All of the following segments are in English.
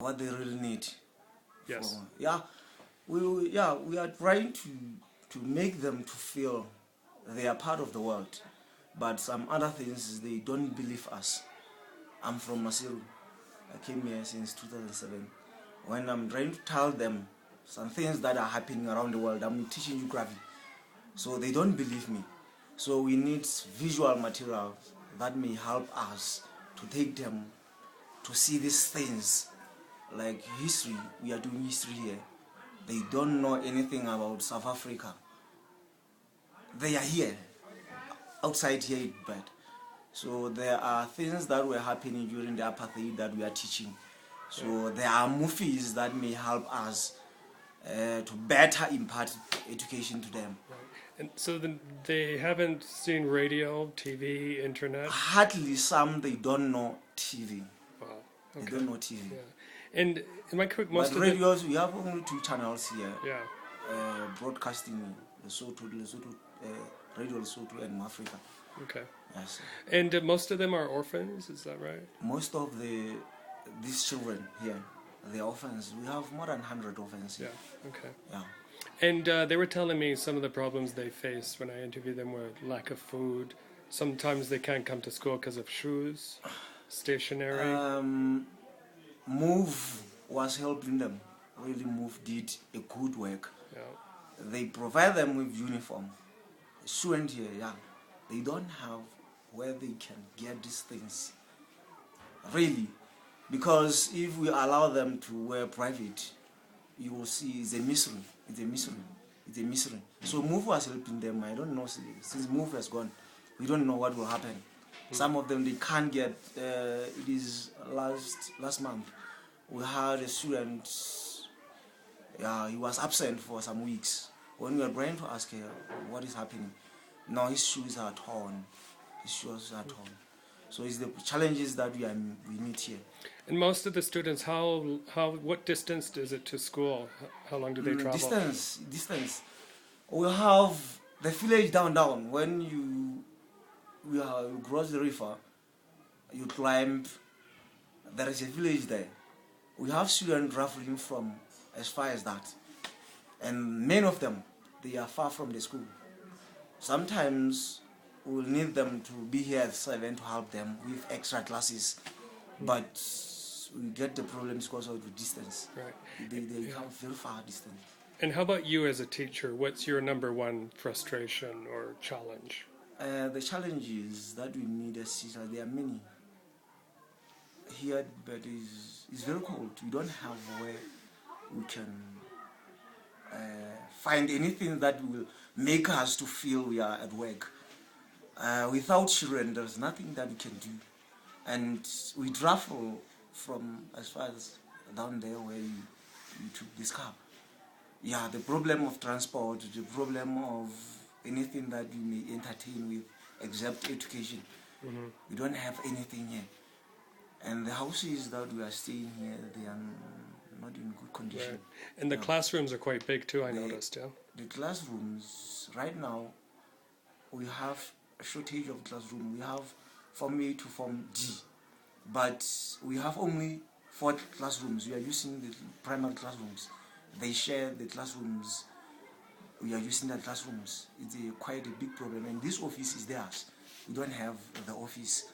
what they really need. Yes. We are trying to make them to feel they are part of the world, but some other things they don't believe us. I'm from Masiru. I came here since 2007. When I'm trying to tell them some things that are happening around the world, I'm teaching geography, so they don't believe me. So we need visual material that may help us to take them to see these things like history. We are doing history here. They don't know anything about South Africa. They are here, outside here, but so there are things that were happening during the apartheid that we are teaching. So there are movies that may help us to better impart education to them. Right. And so then they haven't seen radio, TV, internet? Hardly some, they don't know TV. Wow. They Okay. don't know TV. Yeah. And am I correct? Most But of radios, we have only 2 channels here. Yeah. Broadcasting Lesotho, Radio Lesotho and Africa. Okay. Yes. And most of them are orphans, is that right? Most of these children here, they are orphans. We have more than 100 orphans Yeah. here. Okay. Yeah. And they were telling me some of the problems they face when I interviewed them were lack of food. Sometimes they can't come to school because of shoes, stationery. Move was helping them. Really, Move did a good work. Yeah. They provide them with uniform. Student here, they don't have where they can get these things. Really, because if we allow them to wear private, you will see it's a misery. It's a misery. It's a misery. So Move was helping them. I don't know, since Move has gone, we don't know what will happen. Some of them they can't get. It is last month. We had a student. He was absent for some weeks. When we were trying to ask her what is happening, now his shoes are torn. His shoes are torn. So it's the challenges that we meet here. And most of the students, what distance is it to school? How long do they travel? Distance. We have the village down. When you cross the river, you climb. There is a village there. We have students traveling from as far as that, and many of them they are far from the school. Sometimes we will need them to be here at 7 to help them with extra classes, but we get the problems because of the distance. Right. They come very far distance. And how about you as a teacher? What's your number one frustration or challenge? The challenge is that we need a teacher. There are many here, but it's very cold. We don't have where we can find anything that will make us to feel we are at work. Without children, there's nothing that we can do. And we travel from as far as down there where you took this car. Yeah, the problem of transport, the problem of anything that you may entertain with except education. Mm-hmm. We don't have anything here. And the houses that we are staying here, they are not in good condition. Right. And the classrooms are quite big too, I noticed, yeah? The classrooms, right now, we have a shortage of classroom. We have Form A to Form D, but we have only 4 classrooms. We are using the primary classrooms. They share the classrooms. We are using the classrooms. It's quite a big problem, and this office is theirs. We don't have the office.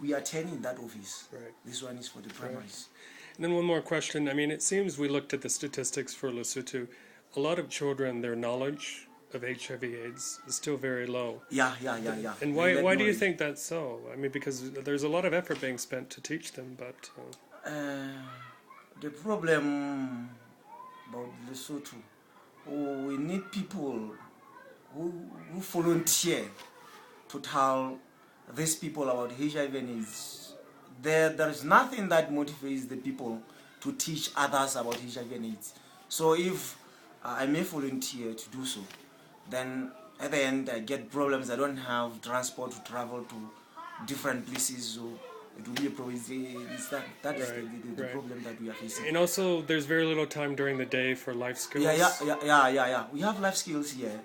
We are 10 in that office. Right. This one is for the primaries. Right. And then one more question. I mean, it seems we looked at the statistics for Lesotho. A lot of children, their knowledge of HIV/AIDS is still very low. Yeah. And why do you think that's so? I mean, because there's a lot of effort being spent to teach them, but... The problem about Lesotho, we need people who volunteer to tell these people about HIV and AIDS. There is nothing that motivates the people to teach others about HIV and AIDS. So if I may volunteer to do so, then at the end I get problems. I don't have transport to travel to different places, so it will be a problem. That is the problem that we are facing. And also, there's very little time during the day for life skills. Yeah. We have life skills here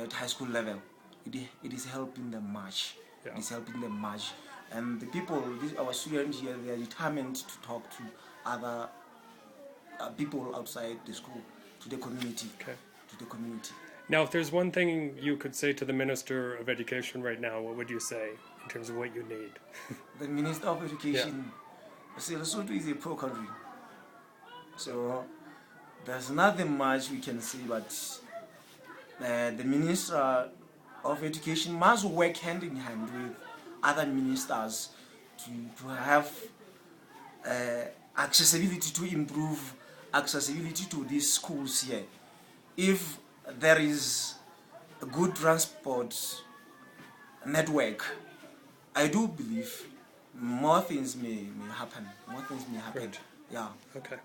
at high school level. It is helping them much. Yeah. It is helping them much. And the people, our students here, they are determined to talk to other people outside the school, to the community. Okay. To the community. Now, if there's one thing you could say to the Minister of Education right now, what would you say in terms of what you need? The Minister of Education, see, Lesotho is a poor country. So there's nothing much we can say, but the Minister of Education must work hand in hand with other ministers to have accessibility, to improve accessibility to these schools here. If there is a good transport network, I do believe more things may happen. More things may happen. Right. Yeah. Okay.